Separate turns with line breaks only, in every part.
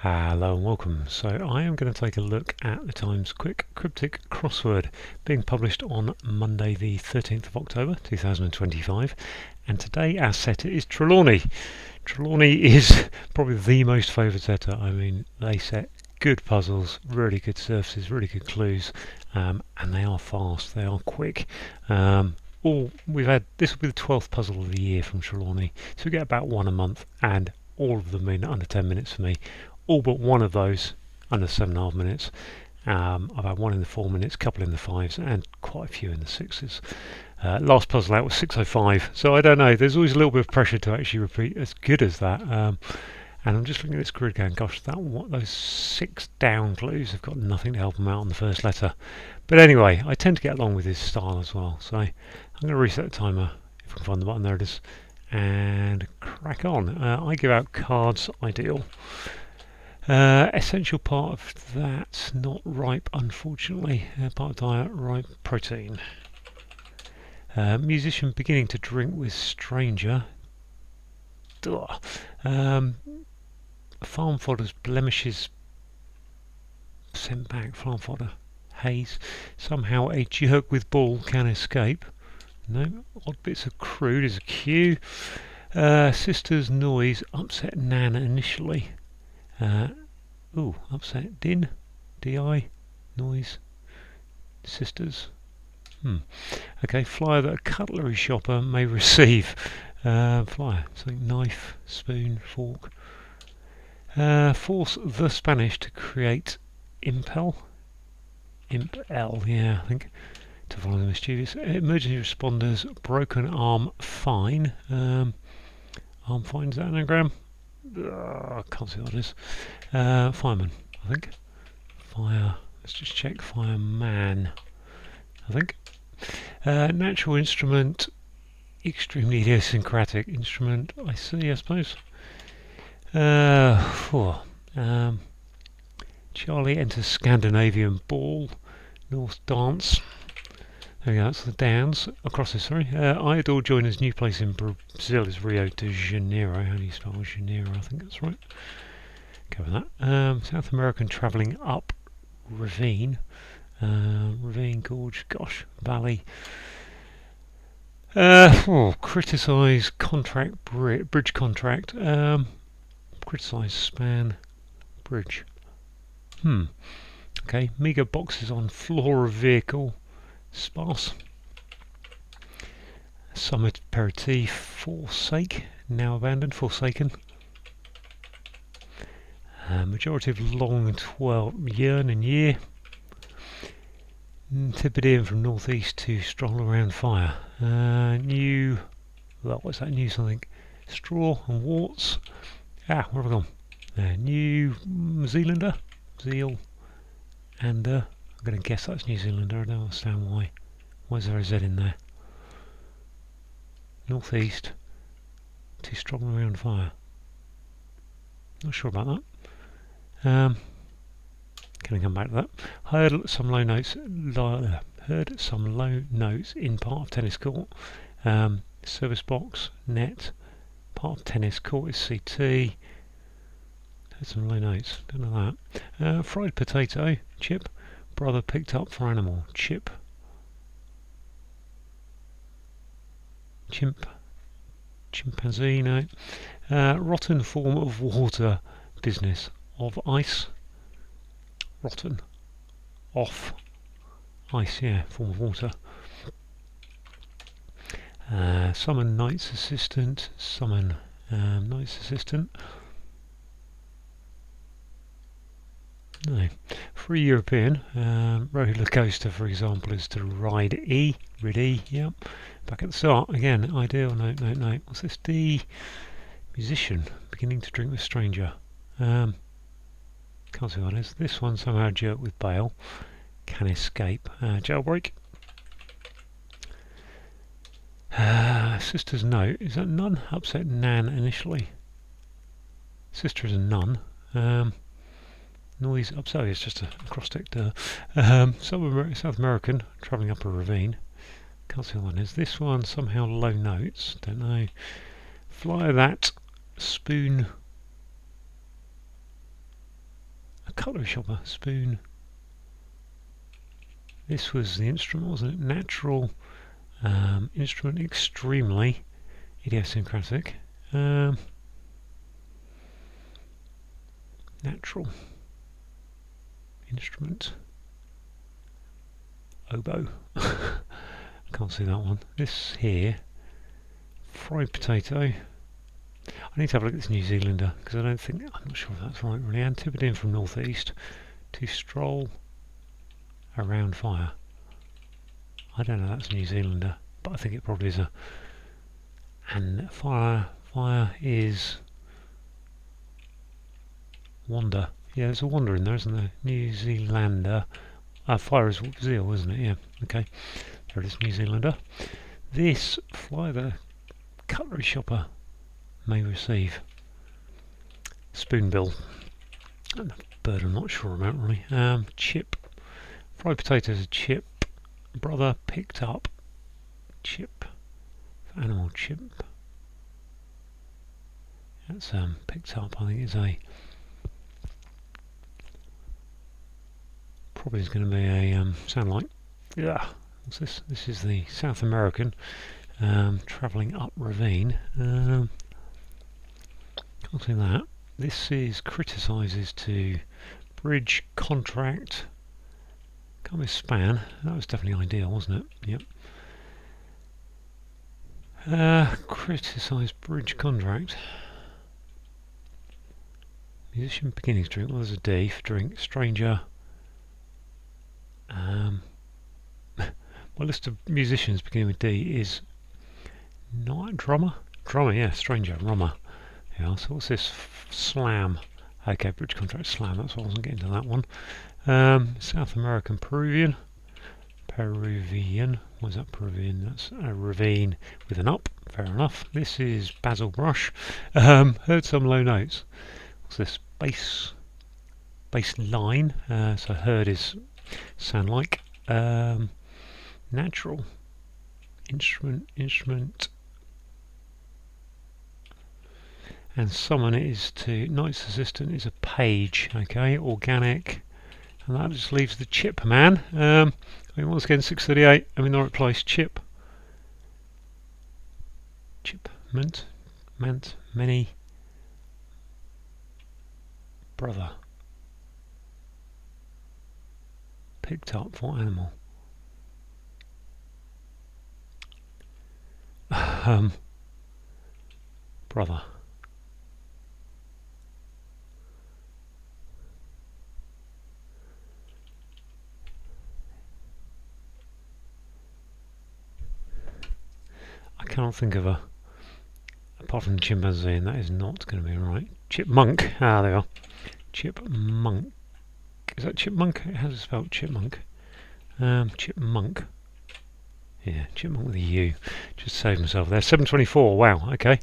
Hello and welcome. So I am going to take a look at the Times Quick Cryptic crossword being published on Monday the 13th of October 2025, and today our setter is Trelawney. Trelawney is probably the most favoured setter. I mean, they set good puzzles, really good surfaces, really good clues, and they are fast, they are quick. We've had this will be the 12th puzzle of the year from Trelawney, so we get about one a month, and all of them in under 10 minutes for me. All but one of those under 7.5 minutes. I've had one in the 4 minutes, a couple in the 5s, and quite a few in the 6s. Last puzzle out was 6:05, so I don't know. There's always a little bit of pressure to actually repeat as good as that. And I'm just looking at this grid going, gosh, those 6 down clues have got nothing to help them out on the first letter. But anyway, I tend to get along with his style as well. So I'm going to reset the timer if I can find the button. There it is, and crack on. I give out cards ideal. Essential part of that, not ripe unfortunately, part of diet, ripe protein. Musician beginning to drink with stranger. Farm fodder's blemishes sent back, farm fodder. Haze, somehow a jerk with ball can escape. No, odd bits of crude is a cue. Sister's noise upset Nan initially. Upset din, di, noise, sisters. Okay, flyer that a cutlery shopper may receive. Flyer, something, knife, spoon, fork. Force the Spanish to create impel. Impel, yeah, I think. To follow the mischievous. Emergency responders, broken arm, fine. Arm fine, is that an anagram? I can't see what it is. Fireman, I think. Fire. Let's just check. Fireman, I think. Natural instrument. Extremely idiosyncratic instrument. I see, I suppose. Charlie enters Scandinavian ball. North dance. There we go, that's the Downs. Across this, sorry. Idol joiners' new place in Brazil is Rio de Janeiro. How do you spell Janeiro? I think that's right. Go with that. South American travelling up ravine. Ravine, gorge, gosh, valley. Criticise contract, bridge contract. Criticise span, bridge. Okay, meagre boxes on floor of vehicle. Sparse. Summer aperitif, forsake, now abandoned, forsaken. Majority of long 12, yearn and year. Tipidian from northeast to stroll around fire. New, well, what's that, new something? Straw and warts. Where have I gone? New Zealander, Zeal, and I'm going to guess that's New Zealander. I don't understand why. Why is there a Z in there? Northeast to strong around fire. Not sure about that. Can I come back to that? Heard some low notes. Heard some low notes in part of tennis court. Service box, net. Part of tennis court is CT. Heard some low notes. Don't know that. Fried potato, chip. Brother picked up for animal, chip. Chimpanzee, no. Rotten form of water, business of ice. Rotten, off, ice, yeah, form of water. Summon knight's assistant, summon knight's assistant. No. Free European, roller coaster for example is to ride E, rid E, yep. Back at the start, again, ideal, no. What's this? D, musician, beginning to drink with stranger. Can't see what it is. This one somehow jerked with bail. Can escape. Jailbreak. Sister's note. Is that nun? Upset Nan initially. Sister is a nun. Noise upset. It's just a acrostic. South American travelling up a ravine. Can't see what one is. This one somehow low notes. Don't know. Flyer that. Spoon. cutlery shopper, spoon. This was the instrument, wasn't it? Natural instrument, extremely idiosyncratic. Natural instrument, oboe. Can't see that one. This here, fried potato. I need to have a look at this New Zealander because I'm not sure if that's right really. Antipodean from northeast, to stroll around fire. I don't know, that's a New Zealander, but I think it probably is and fire is wander. Yeah, there's a wander in there, isn't there? New Zealander. Fire is zeal, isn't it? Yeah, okay. There it is, New Zealander. This fly the cutlery shopper may receive. Spoonbill. And the bird I'm not sure about really. Chip. Fried potatoes, a chip. Brother picked up. Chip. Animal chip. That's picked up, I think it's a... Probably is going to be a sound like, yeah. What's this? This is the South American travelling up ravine. Can't see that. This is criticises to bridge contract. Can't be span. That was definitely ideal, wasn't it? Yep. Criticise bridge contract. Musician beginnings drink. Well, there's a D for drink. Stranger. My list of musicians beginning with D is not drummer. Drummer, yeah, stranger, rummer. Yeah, so what's this? Slam. Okay, bridge contract slam. That's why I wasn't getting to that one. South American, Peruvian. Peruvian. What is that? Peruvian. That's a ravine with an up. Fair enough. This is basil brush. Heard some low notes. What's this? Bass line. So heard is sound like. Natural instrument, and summon is to knight's assistant is a page. Okay, organic, and that just leaves the chip man. I mean, once again, 638. I'm in the right place. Chip, mint, many, brother, picked up for animal. Brother. I cannot think of apart from chimpanzee, and that is not going to be right. Chipmunk. Ah, there are. Chipmunk. Is that chipmunk? How does it spell chipmunk? Chipmunk. Yeah, chipmunk with a U. Just saved myself there. 724. Wow. Okay.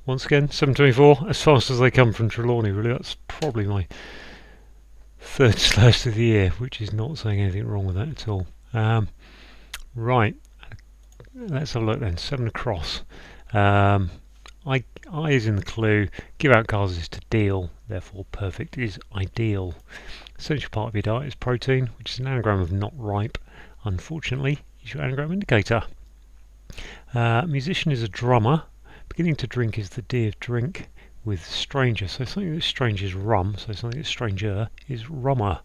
Once again, 724. As fast as they come from Trelawney. Really, that's probably my third slurst of the year, which is not saying anything wrong with that at all. Right. Let's have a look then. 7 across. I is in the clue. Give out cards is to deal. Therefore, perfect is ideal. Essential part of your diet is protein, which is an anagram of not ripe. Unfortunately, is your anagram indicator. Musician is a drummer. Beginning to drink is the D of drink with stranger. So something that's strange is rum. So something that's stranger is rummer.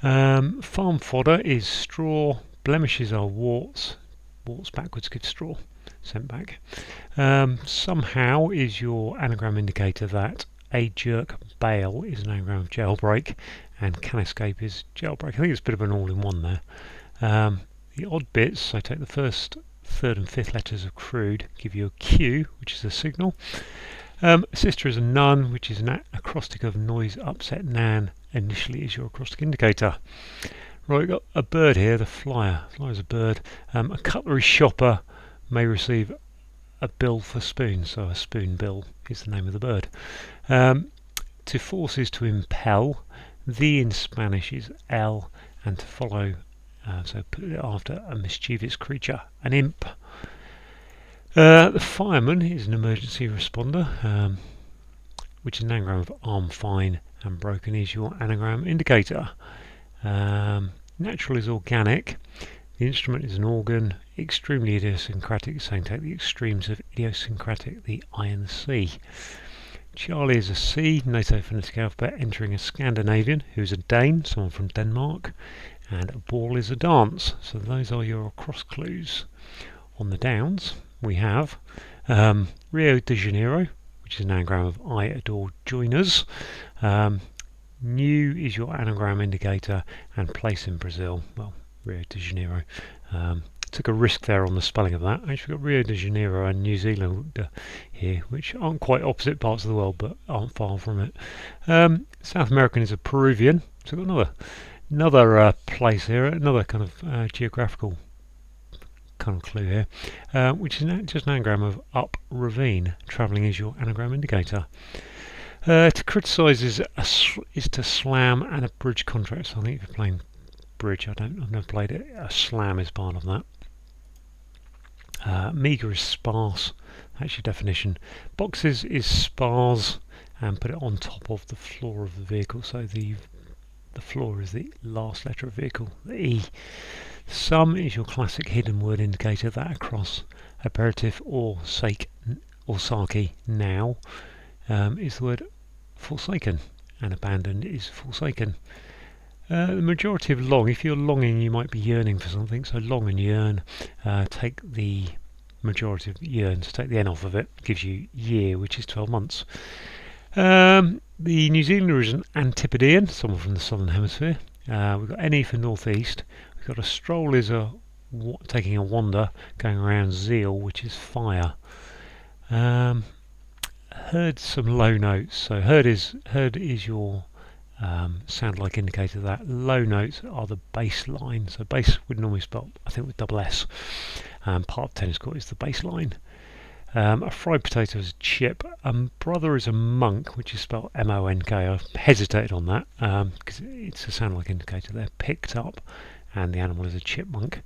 Farm fodder is straw. Blemishes are warts. Warts backwards give straw. Sent back. Somehow is your anagram indicator that a jerk bail is an anagram of jailbreak, and can escape is jailbreak. I think it's a bit of an all-in-one there. The odd bits, so take the first, third and fifth letters of crude, give you a Q, which is a signal. Sister is a nun, which is an acrostic of noise upset nan. Initially is your acrostic indicator. Right, we've got a bird here, the flyer. Flyer is a bird. A cutlery shopper may receive a bill for spoon, so a spoon bill is the name of the bird. To force is to impel. The in Spanish is el, and to follow, so put it after a mischievous creature, an imp. The fireman is an emergency responder. which is an anagram of arm fine, and broken is your anagram indicator. Natural is organic. The instrument is an organ. Extremely idiosyncratic, saying take the extremes of idiosyncratic, the I and the C. Charlie is a C, NATO phonetic alphabet, entering a Scandinavian, who's a Dane, someone from Denmark, and a ball is a dance. So those are your cross clues. On the downs, we have Rio de Janeiro, which is an anagram of I adore joiners. New is your anagram indicator, and place in Brazil. Well, Rio de Janeiro. Took a risk there on the spelling of that. Actually got Rio de Janeiro and New Zealand here, which aren't quite opposite parts of the world, but aren't far from it. South American is a Peruvian, so we've got another place here, another kind of geographical kind of clue here, which is just an anagram of up ravine. Travelling is your anagram indicator. To criticise is to slam and abridge contracts. I think if you're playing bridge, I've never played it. A slam is part of that. Meagre is sparse. That's your definition. Boxes is sparse, and put it on top of the floor of the vehicle. So the floor is the last letter of vehicle, the E. Some is your classic hidden word indicator, that across aperitif or sake or sake now is the word forsaken, and abandoned is forsaken. The majority of long, if you're longing, you might be yearning for something, so long and yearn. Take the majority of yearn, so take the N off of it, gives you year, which is 12 months. The New Zealander is an Antipodean, someone from the southern hemisphere. We've got NE for northeast. We've got a stroll is taking a wander, going around zeal, which is fire. Heard some low notes, so heard is your sound like indicator. That low notes are the bass line, so bass would normally spell, I think, with double S. Part of tennis court is the bass line. A fried potato is a chip. Brother is a monk, which is spelled M-O-N-K. I've hesitated on that because it's a sound like indicator there. Picked up, and the animal is a chipmunk.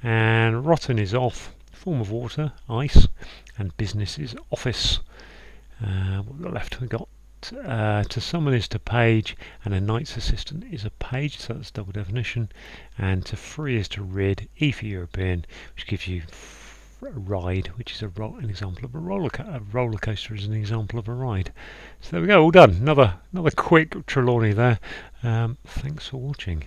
And rotten is off, form of water, ice, and business is office. What we've got left, we've got to summon is to page, and a knight's assistant is a page, so that's double definition. And to free is to rid, E for European, which gives you a ride, which is an example of a roller coaster is an example of a ride. So there we go, all done. Another quick Trelawney there. Thanks for watching.